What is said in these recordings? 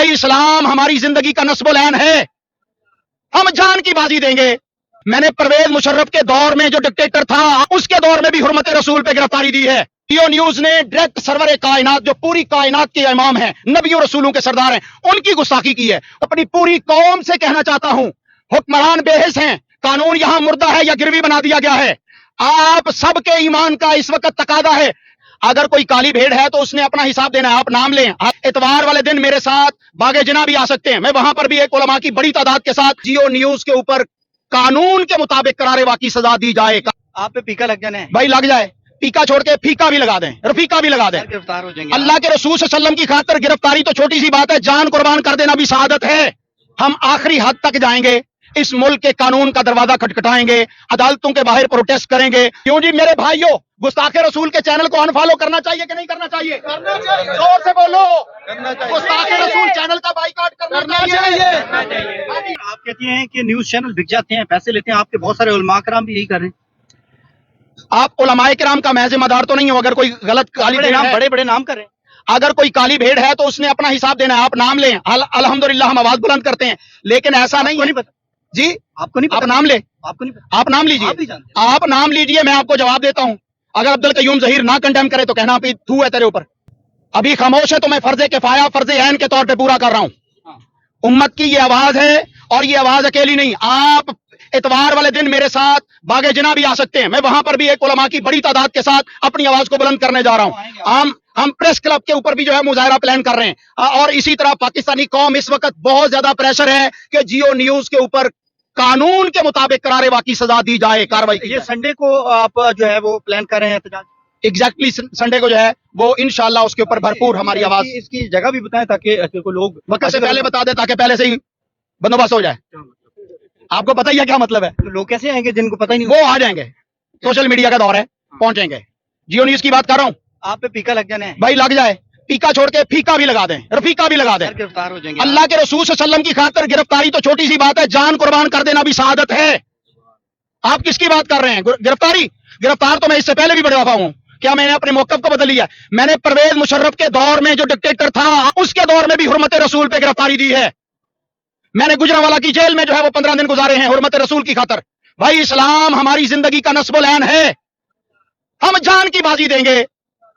भाई इस्लाम हमारी जिंदगी का नस्बुल ऐन है, हम जान की बाजी देंगे। मैंने परवेज मुशर्रफ के दौर में जो डिक्टेटर था उसके दौर में भी हुर्मत रसूल पे गिरफ्तारी दी है। जियो न्यूज ने डायरेक्ट सरवर कायनात जो पूरी कायनात के इमाम हैं, नबियों रसूलों के सरदार हैं, उनकी गुस्ताखी की है। अपनी पूरी कौम से कहना चाहता हूं, हुक्मरान बेहिस हैं, कानून यहां मुर्दा है या गिरवी बना दिया गया है। आप सबके ईमान का इस वक्त तकादा है। अगर कोई काली भेड़ है तो उसने अपना हिसाब देना है। आप नाम लें, इतवार वाले दिन मेरे साथ बागे जिना भी आ सकते हैं, मैं वहां पर भी एक उलमा की बड़ी तादाद के साथ जियो न्यूज के ऊपर कानून के मुताबिक करारे वाकी सजा दी जाए। आप पे पीका लग जाना है भाई लग जाए, पीका छोड़ के फीका भी लगा दें, रफीका भी लगा दें, गिरफ्तार हो जाएंगे। अल्लाह के रसूल सल्लल्लाहु अलैहि वसल्लम की खातिर गिरफ्तारी तो छोटी सी बात है, जान कुर्बान कर देना भी शहादत है। हम आखिरी हद तक जाएंगे, इस मुल्क के कानून का दरवाजा खटखटाएंगे, अदालतों के बाहर प्रोटेस्ट करेंगे। क्यों जी मेरे भाइयों, गुस्ताखे रसूल के चैनल को अनफॉलो करना चाहिए कि नहीं करना चाहिए? करना चाहिए। जोर से बोलो, गुस्ताखे रसूल चैनल का बाइकआउट करना चाहिए। आप कहते हैं कि न्यूज चैनल बिक जाते हैं, पैसे लेते हैं, आपके बहुत सारे उलमा कराम भी यही कर रहे हैं। आप उलमाए किराम का मैं जिम्मेदार तो नहीं हूं। अगर कोई गलत काली भेड़ है, बड़े बड़े नाम कर रहे हैं, अगर कोई काली भेड़ है तो उसने अपना हिसाब देना है। आप नाम लें, अल्हम्दुलिल्लाह हम आवाज बुलंद करते हैं, लेकिन ऐसा नहीं है। जी आपको नहीं आप पता? नाम ले, आपको नहीं पता? आप नाम लीजिए, आप भी जानते हैं। आप नाम लीजिए, मैं आपको जवाब देता हूं। अगर अब्दुल कयूम जहीर ना कंडेम करे तो कहना आप थू है तेरे ऊपर। अभी खामोश है तो मैं फर्जे किफाया, फर्जे ऐन के तौर पे पूरा कर रहा हूं। उम्मत की ये आवाज है और ये आवाज अकेली नहीं। आप इतवार वाले दिन मेरे साथ बागे जिना भी आ सकते हैं, मैं वहां पर भी एक उलमा की बड़ी तादाद के साथ अपनी आवाज को बुलंद करने जा रहा हूं। हम प्रेस क्लब के ऊपर भी जो है मुजाहरा प्लान कर रहे हैं। और इसी तरह पाकिस्तानी कौम इस वक्त बहुत ज्यादा प्रेशर है कि जियो न्यूज के ऊपर कानून के मुताबिक करारे वाकी सजा दी जाए, कार्रवाई की ये जाए। संडे को आप जो है वो प्लान कर रहे हैं एहतजाज? एग्जैक्टली संडे को जो है वो इंशाल्लाह उसके ऊपर भरपूर हमारी आवाज। इसकी जगह भी बताएं ताकि कोई लोग वक्त से पहले बता दे ताकि पहले से ही बंदोबस्त हो जाए। आपको पता ही है क्या मतलब है? लोग कैसे आएंगे जिनको पता ही नहीं? वो आ जाएंगे, सोशल मीडिया का दौर है, पहुंचेंगे। जियो न्यूज की बात कर रहा हूं। आप पे पीका लग जाना है भाई लग जाए, पीका छोड़ के फीका भी लगा दें, रफीका भी लगा दें। गिरफ्तार हो जाएंगे। अल्लाह के रसूल सल्लल्लाहु अलैहि वसल्लम की खातिर गिरफ्तारी तो छोटी सी बात है, जान कुर्बान कर देना भी शहादत है। आप किसकी बात कर रहे हैं? गिरफ्तार तो मैं इससे पहले भी बड़ा दफा हूं। क्या मैंने अपने मौकफ को बदल लिया? मैंने परवेज मुशर्रफ के दौर में जो डिक्टेटर था उसके दौर में भी हुर्मत रसूल पे गिरफ्तारी दी है। मैंने गुजरांवाला की जेल में जो है वो 15 दिन गुजारे हैं हुर्मत रसूल की खातिर। भाई इस्लाम हमारी जिंदगी का नस्बुल ऐन है, हम जान की बाजी देंगे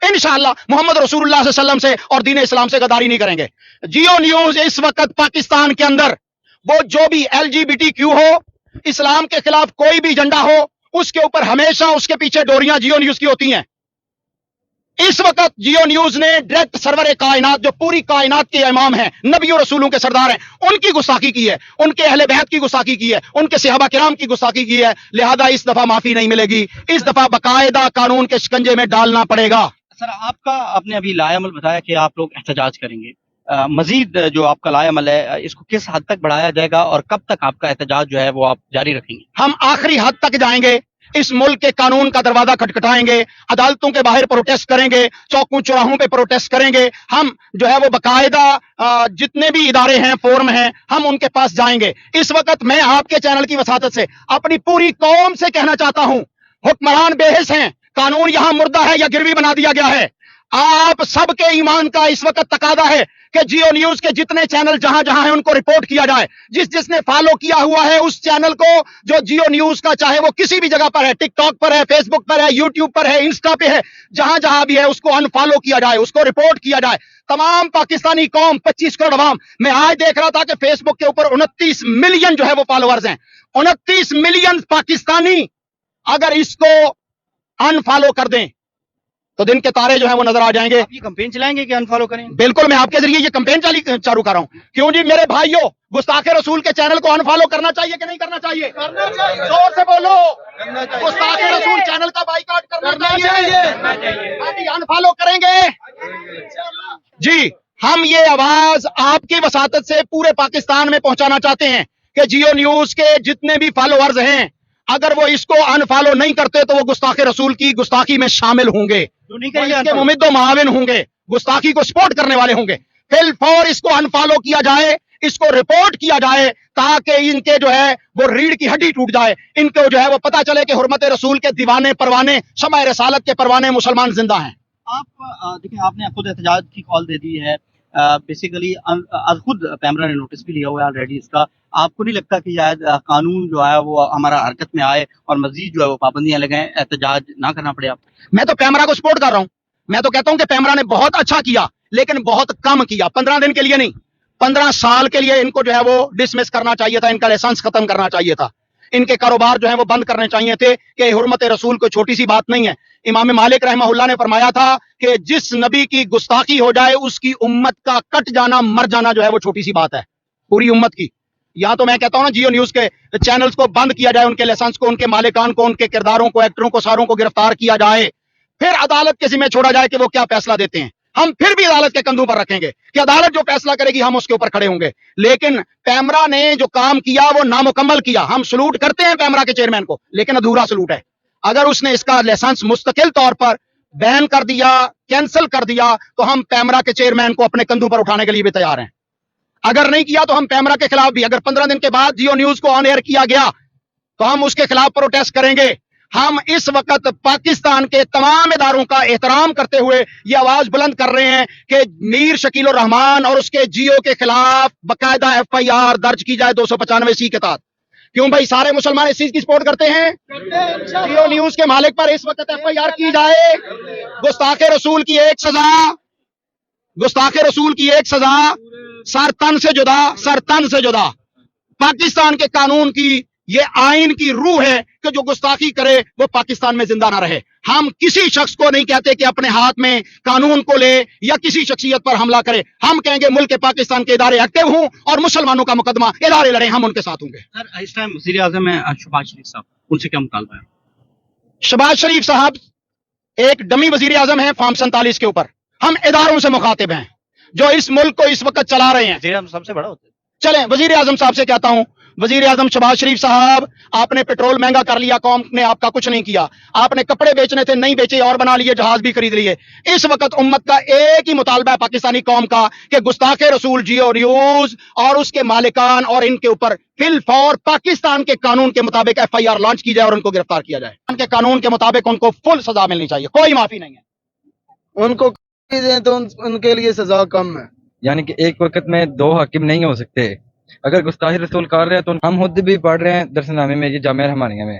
इंशाअल्लाह मोहम्मद रसूलुल्लाह सल्लल्लाहु अलैहि वसल्लम से और दीन इस्लाम से गद्दारी नहीं करेंगे। जियो न्यूज इस वक्त पाकिस्तान के अंदर वो जो भी LGBTQ हो, इस्लाम के खिलाफ कोई भी एजेंडा हो, उसके ऊपर हमेशा उसके पीछे डोरियां जियो न्यूज की होती हैं। इस वक्त जियो न्यूज ने डायरेक्ट सरवर कायनात जो पूरी कायनात के इमाम हैं, नबियों रसूलों के सरदार हैं, उनकी गुस्ताखी की है, उनके अहले बैत की गुस्ताखी की है, उनके सहाबा किराम की गुस्ताखी की है। लिहाजा इस दफा माफी नहीं मिलेगी, इस दफा बकायदा कानून के शिकंजे में डालना पड़ेगा। सर आपका आपने अभी लायामल बताया कि आप लोग एहतजाज करेंगे, मजीद जो आपका लायामल है इसको किस हद तक बढ़ाया जाएगा और कब तक आपका एहतजाज जो है वो आप जारी रखेंगे? हम आखिरी हद तक जाएंगे, इस मुल्क के कानून का दरवाजा खटखटाएंगे, अदालतों के बाहर प्रोटेस्ट करेंगे, चौकों चौराहों पे प्रोटेस्ट करेंगे। हम जो है वो बकायदा जितने भी इदारे हैं, फोरम हैं, हम उनके पास जाएंगे। इस वक्त मैं आपके चैनल की वसातत से अपनी पूरी कौम से कहना चाहता हूं, हुक्मरान बेहिस हैं, कानून यहां मुर्दा है या गिरवी बना दिया गया है। आप सबके ईमान का इस वक्त तकादा है कि जियो न्यूज के जितने चैनल जहां जहां हैं उनको रिपोर्ट किया जाए। जिसने फॉलो किया हुआ है उस चैनल को, जो जियो न्यूज का, चाहे वो किसी भी जगह पर है, टिकटॉक पर है, फेसबुक पर है, यूट्यूब पर है, इंस्टा पे है, जहां जहां भी है उसको अनफॉलो किया जाए, उसको रिपोर्ट किया जाए। तमाम पाकिस्तानी कौम 25 करोड़ अवाम, मैं आज देख रहा था कि फेसबुक के ऊपर 29 मिलियन जो है वो फॉलोअर्स हैं। 29 मिलियन पाकिस्तानी अगर इसको अनफॉलो कर दें तो दिन के तारे जो है वो नजर आ जाएंगे। आप ये कैंपेन चलाएंगे कि अनफॉलो करेंगे? बिल्कुल, मैं आपके जरिए ये कैंपेन चालू कर रहा हूं। क्यों जी मेरे भाइयों, गुस्ताखे रसूल के चैनल को अनफॉलो करना चाहिए कि नहीं करना चाहिए? करना चाहिए। जोर से बोलो, गुस्ताखे रसूल चैनल का बाइकआउट करना चाहिए। अभी अनफॉलो करेंगे जी। हम ये आवाज आपकी वसातत से पूरे पाकिस्तान में पहुंचाना चाहते हैं कि जियो न्यूज के जितने भी फॉलोअर्स हैं, अगर वो इसको अनफॉलो नहीं करते तो वो गुस्ताखे रसूल की गुस्ताखी में शामिल होंगे, इसके मुमिद्दो माविन होंगे, गुस्ताखी को सपोर्ट करने वाले होंगे। फिल फौर इसको अनफॉलो किया जाए, इसको रिपोर्ट किया जाए, ताकि इनके जो है वो रीढ़ की हड्डी टूट जाए, इनको जो है वो पता चले कि हुर्मत रसूल के दीवाने परवाने, शमए रिसालत के परवाने मुसलमान जिंदा हैं। आप देखिए, आपने खुद एहतजाज की कॉल दे दी है, बेसिकली आज खुद पैमरा ने नोटिस भी लिया हुआ है ऑलरेडी इसका। आपको नहीं लगता कि शायद कानून जो है वो हमारा हरकत में आए और मजीद जो है वो पाबंदियां लगाएं, एहतजाज ना करना पड़े आपको? मैं तो पैमरा को सपोर्ट कर रहा हूं। मैं तो कहता हूं कि पैमरा ने बहुत अच्छा किया, लेकिन बहुत कम किया। 15 दिन के लिए नहीं, 15 साल के लिए इनको जो है वो डिसमिस करना चाहिए था, इनका लाइसेंस खत्म करना चाहिए था, इनके कारोबार जो है वो बंद करने चाहिए थे। कि हुर्मत रसूल कोई छोटी सी बात नहीं है। इमाम मालिक रहमहुल्लाह ने फरमाया था कि जिस नबी की गुस्ताखी हो जाए उसकी उम्मत का कट जाना, मर जाना जो है वो छोटी सी बात है, पूरी उम्मत की। या तो मैं कहता हूं ना, जियो न्यूज के चैनल्स को बंद किया जाए, उनके लाइसेंस को, उनके मालिकान को, उनके किरदारों को, एक्टरों को, सारों को गिरफ्तार किया जाए, फिर अदालत के जिम्मे छोड़ा जाए कि वो क्या फैसला देते हैं। हम फिर भी अदालत के कंधों पर रखेंगे कि अदालत जो फैसला करेगी हम उसके ऊपर खड़े होंगे। लेकिन पैमरा ने जो काम किया वो नामुकम्मल किया। हम सलूट करते हैं पैमरा के चेयरमैन को, लेकिन अधूरा सलूट है। अगर उसने इसका लाइसेंस मुस्तकिल तौर पर बैन कर दिया, कैंसिल कर दिया, तो हम पैमरा के चेयरमैन को अपने कंधों पर उठाने के लिए भी तैयार हैं। अगर नहीं किया तो हम पैमरा के खिलाफ भी, अगर 15 दिन के बाद जियो न्यूज को ऑन एयर किया गया तो हम उसके खिलाफ प्रोटेस्ट करेंगे। हम इस वक्त पाकिस्तान के तमाम इदारों का एहतराम करते हुए ये आवाज बुलंद कर रहे हैं कि मीर शकील रहमान और उसके जियो के खिलाफ बाकायदा FIR दर्ज की जाए 295C के तहत। क्यों भाई, सारे मुसलमान इस चीज की सपोर्ट करते हैं? जियो न्यूज के मालिक पर इस वक्त FIR की जाए। गुस्ताखे रसूल की एक सजा, गुस्ताखे रसूल की एक सजा, सर तन से जुदा, सर तन से जुदा। पाकिस्तान के कानून की ये आइन की रूह है कि जो गुस्ताखी करे वो पाकिस्तान में जिंदा ना रहे। हम किसी शख्स को नहीं कहते कि अपने हाथ में कानून को ले या किसी शख्सियत पर हमला करे। हम कहेंगे मुल्क पाकिस्तान के इदारे एक्टिव हों और मुसलमानों का मुकदमा इदारे लड़े, हम उनके साथ होंगे। सर इस टाइम वज़ीर आज़म है शहबाज शरीफ साहब, उनसे क्या मुतालबा है? शहबाज शरीफ साहब एक डमी वजीर आजम है फॉर्म 47 के ऊपर। हम इदारों से मुखातिब हैं जो इस मुल्क को इस वक्त चला रहे हैं। सबसे बड़ा होता है। चलें वजीर आजम साहब से कहता हूं, वजीर आजम शहबाज शरीफ साहब, आपने पेट्रोल महंगा कर लिया, कौम ने आपका कुछ नहीं किया। आपने कपड़े बेचने थे, नहीं बेचे और बना लिए, जहाज भी खरीद लिए। इस वक्त उम्मत का एक ही मुतालबा है पाकिस्तानी कौम का कि गुस्ताखे रसूल जियो न्यूज और उसके मालिकान और इनके ऊपर फिल फौर पाकिस्तान के कानून के मुताबिक FIR लॉन्च की जाए और उनको गिरफ्तार किया जाए। उनके कानून के मुताबिक उनको फुल सजा मिलनी चाहिए, कोई माफी नहीं है। उनको तो उनके लिए सजा कम है। यानी कि एक वक्त में 2 हाकिम नहीं हो सकते। अगर गुस्ताखी रसूल कर रहे हैं तो हम खुद भी पढ़ रहे हैं दरसनामे में, ये जामिया रहमानिया में,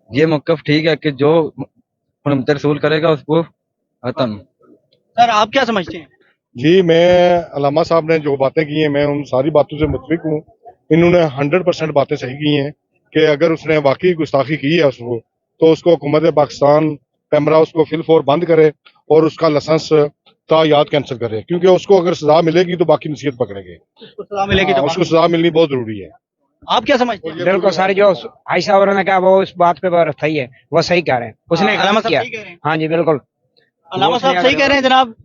ये मौक़िफ़ ठीक है कि जो हुर्मत रसूल करेगा उसको खत्म। सर आप क्या समझते हैं? जी, मैं अलामा साहब ने जो बातें की हैं मैं उन सारी बातों से मुतफिक हूँ। इन्होंने 100% बातें सही की हैं कि अगर उसने वाकई गुस्ताखी की है उसको, तो उसको हुकूमत पाकिस्तान पैमरा उसको फिल फोर बंद करे और उसका लाइसेंस याद कैंसिल करे, क्योंकि उसको अगर सजा मिलेगी तो बाकी नसीहत पकड़ेंगे। उसको सजा मिलेगी तो उसको सजा मिलनी बहुत जरूरी है। आप क्या समझते हैं? बिल्कुल सर, जो भाई साहब ने कहा वो उस बात पे सही है, वो सही कह रहे हैं। उसने अलामा किया। साहब सही कह रहे हैं। हाँ जी बिल्कुल, अलामा साहब सही कह रहे हैं जनाब।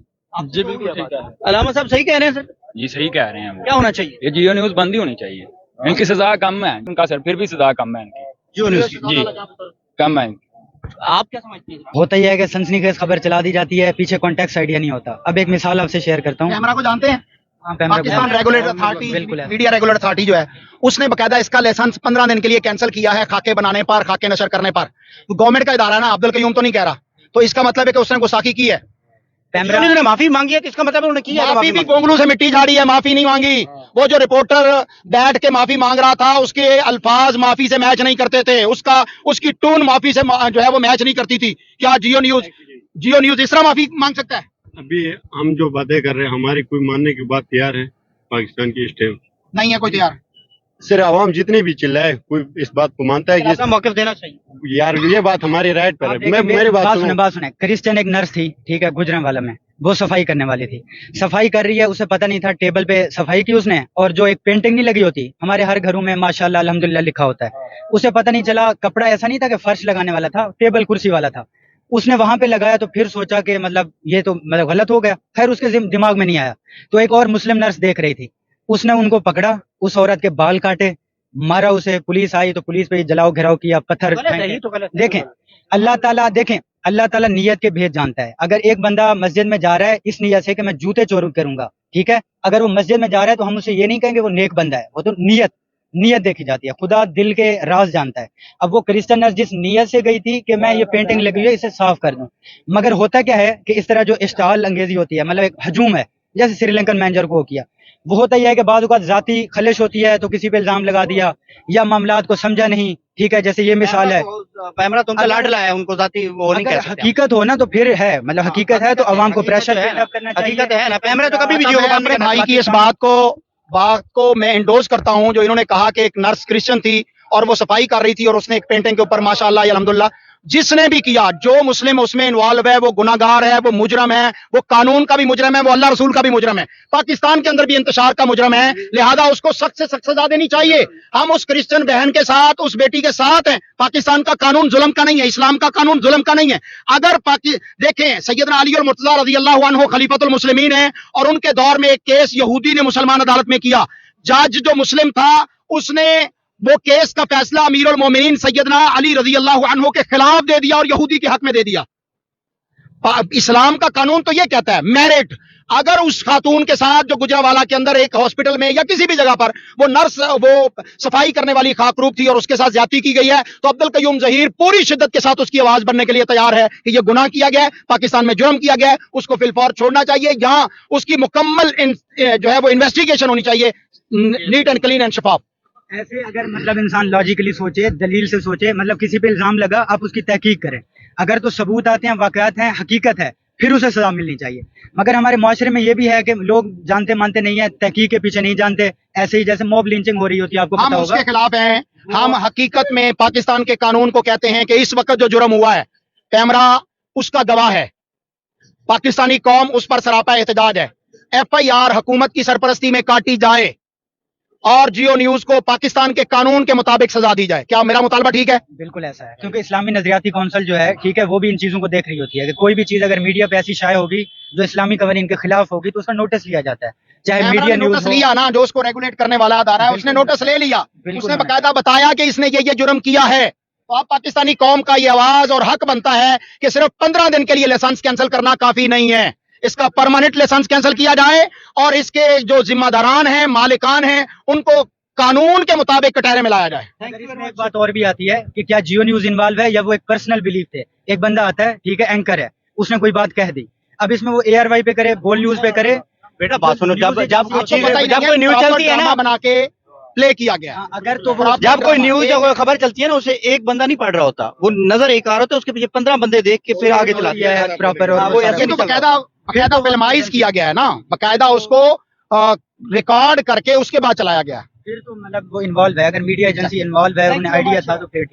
जी बिल्कुल ठीक है। अलामा साहब सही कह रहे हैं सर। जी सही कह रहे हैं हम। क्या होना चाहिए? ये जियो न्यूज बंद ही होनी चाहिए। इनकी सजा कम है, उनका सर फिर भी सजा कम है इनकी। जियो न्यूज़ की। जी कम है। आप क्या समझते हैं? होता ही है कि सनसनीखेज खबर चला दी जाती है, पीछे कॉन्टेक्स्ट आइडिया नहीं होता। अब एक मिसाल आपसे शेयर करता हूँ। कैमरा को जानते हैं? हाँ, कैमरा पाकिस्तान को- रेगुलेटर अथॉरिटी, बिल्कुल है। मीडिया रेगुलेटर अथॉरिटी जो है उसने बकायदा इसका लाइसेंस 15 दिन के लिए कैंसिल किया है, खाके बनाने पर, खाके नशर करने पर। गवर्नमेंट का इदारा है ना, अब्दुल कयूम तो नहीं कह रहा। तो इसका मतलब है कि उसने गुस्ताखी की है। पैमरा ने माफी मांगी है तो इसका मतलब उन्होंने की है। माफी भी गोंगलू से मिट्टी झाड़ी है, माफी नहीं मांगी। वो जो रिपोर्टर बैठ के माफी मांग रहा था उसके अल्फाज माफी से मैच नहीं करते थे, उसकी टून माफी से जो है वो मैच नहीं करती थी। क्या जियो न्यूज इस तरह माफी मांग सकता है? अभी हम जो बातें कर रहे हैं हमारी कोई मानने की बात तैयार है पाकिस्तान की इस टाइम नहीं है कोई तैयार। सिर्फ आवाम जितनी भी चिल्लाए कोई इस बात को मानता है ऐसा मौक़िफ़ देना चाहिए। कि यार ये बात हमारी राइट पर आप है। देखें, मैं मेरी बात सुनो। बात सुने। क्रिश्चियन एक नर्स थी, ठीक है, गुजरांवाला में, वो सफाई करने वाली थी। सफाई कर रही है, उसे पता नहीं था टेबल पे सफाई की उसने, और जो एक पेंटिंग नहीं लगी होती, हमारे हर घरों में माशाल्लाह अल्हम्दुलिल्लाह लिखा होता है, उसे पता नहीं चला। कपड़ा ऐसा नहीं था कि फर्श लगाने वाला था, टेबल कुर्सी वाला था, उसने वहां पे लगाया। तो फिर सोचा कि मतलब ये तो मतलब गलत हो गया। खैर उसके दिमाग में नहीं आया। तो एक और मुस्लिम नर्स देख रही थी, उसने उनको पकड़ा, उस औरत के बाल काटे, मारा उसे। पुलिस आई तो पुलिस पे जलाओ घेराव किया, पत्थर फेंके। तो गलत देखें अल्लाह ताला नियत के भेद जानता है। अगर एक बंदा मस्जिद में जा रहा है इस नियत से कि मैं जूते चोरी करूंगा, ठीक है, अगर वो मस्जिद में जा रहा है तो हम उसे ये नहीं कहेंगे वो नेक बंदा है, वो तो नियत देखी जाती है। खुदा दिल के राज जानता है। अब वो क्रिश्चियन नर्स जिस नियत से गई थी कि मैं ये पेंटिंग लगी हुई है इसे साफ कर दूं, मगर होता क्या है कि इस तरह जो इश्तिहाल अंगेजी होती है, मतलब एक हजूम है, जैसे श्रीलंकन मैनेजर को किया। वो होता ही है कि बाद औक़ात ज़ाती खलिश होती है तो किसी पे इल्ज़ाम लगा दिया या मामलात को समझा नहीं, ठीक है, जैसे ये मिसाल है। पैमरा तो उनका लाडला है, उनको जाती वो नहीं कह अगर सकते। हकीकत हो ना तो फिर है, मतलब हकीकत है तो आवाम को प्रेशर करना चाहिए। हकीकत है ना, पैमरा तो कभी भी अच्छा, मैं अपने भाई की इस बात को मैं इंडोर्स करता हूं, जो इन्होंने कहा कि एक नर्स क्रिश्चियन थी और वो सफाई कर रही थी और उसने एक पेंटिंग के ऊपर माशाअल्लाह अल्हम्दुलिल्लाह, जिसने भी किया, जो मुस्लिम उसमें इन्वॉल्व है, वो गुनाहगार है, वो मुजरम है, वो कानून का भी मुजरम है, वो अल्लाह रसूल का भी मुजरम है, पाकिस्तान के अंदर भी इंतशार का मुजरम है, लिहाजा उसको सख्त से सख्त सजा देनी चाहिए। हम उस क्रिश्चियन बहन के साथ, उस बेटी के साथ हैं। पाकिस्तान का कानून जुल्म का नहीं है, इस्लाम का कानून जुल्म का नहीं है। अगर देखें, सैयदना अली और मुर्तज़ा रज़ी अल्लाह अन्हु खलीफतुल मुस्लिमीन हैं और उनके दौर में एक केस यहूदी ने मुसलमान अदालत में किया, जज जो मुस्लिम था उसने वो केस का फैसला अमीरुल मोमिनीन सैयदना अली रज़ी अल्लाह अन्हु के खिलाफ दे दिया और यहूदी के हक में दे दिया। इस्लाम का कानून तो ये कहता है मेरिट। अगर उस खातून के साथ जो गुजरावाला के अंदर एक हॉस्पिटल में या किसी भी जगह पर वो नर्स, वो सफाई करने वाली खाकरूब थी और उसके साथ ज्यादती की गई है, तो अब्दुल कयूम ज़हीर पूरी शिद्दत के साथ उसकी आवाज बनने के लिए तैयार है कि ये गुनाह किया गया है, पाकिस्तान में जुर्म किया गया है, उसको फिलफौर छोड़ना चाहिए। यहाँ उसकी मुकम्मल जो है वो इन्वेस्टिगेशन होनी चाहिए, नीट एंड क्लीन एंड शफाफ। ऐसे अगर मतलब इंसान लॉजिकली सोचे, दलील से सोचे, मतलब किसी पे इल्जाम लगा, आप उसकी तहकीक करें, अगर तो सबूत आते हैं, वाकयात हैं, हकीकत है, फिर उसे सजा मिलनी चाहिए। मगर हमारे माशरे में ये भी है कि लोग जानते मानते नहीं है, तहकीक के पीछे नहीं जानते, ऐसे ही जैसे मॉब लिंचिंग हो रही होती है, आपको पता हम होगा। उसके खिलाफ हैं। हम हकीकत में पाकिस्तान के कानून को कहते हैं कि इस वक्त जो जुर्म हुआ है, कैमरा उसका गवाह है, पाकिस्तानी कौम उस पर सरापा एहतजाज है। FIR हुकूमत की सरपरस्ती में काटी जाए और जियो न्यूज को पाकिस्तान के कानून के मुताबिक सजा दी जाए। क्या मेरा मुतालबा ठीक है? बिल्कुल ऐसा है, क्योंकि इस्लामी नजरियाती कौंसिल जो है, ठीक है, वो भी इन चीजों को देख रही होती है कि कोई भी चीज अगर मीडिया पे ऐसी शाये होगी जो इस्लामी कवानीन के खिलाफ होगी तो उसका नोटिस लिया जाता है, चाहे मीडिया न्यूज नोटिस लिया ना, जो उसको रेगुलेट करने वाला अदारा है उसने नोटिस ले लिया, उसने बकायदा बताया कि इसने ये जुर्म किया है। तो अब पाकिस्तानी कौम का ये आवाज और हक बनता है कि सिर्फ 15 दिन के लिए लाइसेंस कैंसिल करना काफी नहीं है, इसका परमानेंट लाइसेंस कैंसिल किया जाए और इसके जो जिम्मेदारान हैं, मालिकान हैं, उनको कानून के मुताबिक कटहरे में लाया जाए। इसमें एक बात और भी आती है कि क्या जियो न्यूज इन्वॉल्व है या वो एक पर्सनल बिलीफ थे। एक बंदा आता है, ठीक है, एंकर है, उसने कोई बात कह दी, अब इसमें वो ARY पे करे, बोल न्यूज पे करे, बेटा बात सुनो, जब कोई न्यूज चलती है ना, बना के प्ले किया गया, अगर तो वो जब कोई न्यूज या कोई खबर चलती है ना, उसे एक बंदा नहीं पढ़ रहा होता, वो नजर एक आ रहा होता है, उसके पीछे 15 बंदे देख के फिर आगे चलाते हैं प्रॉपर। और वो ऐसे ये तो बकायदा फिल्माइज किया गया है ना, बकायदा उसको रिकॉर्ड करके उसके बाद चलाया गया। फिर तो मतलब वो इन्वॉल्व है, अगर मीडिया एजेंसी इन्वॉल्व है, उन्हें आइडिया था तो फिर ठीक।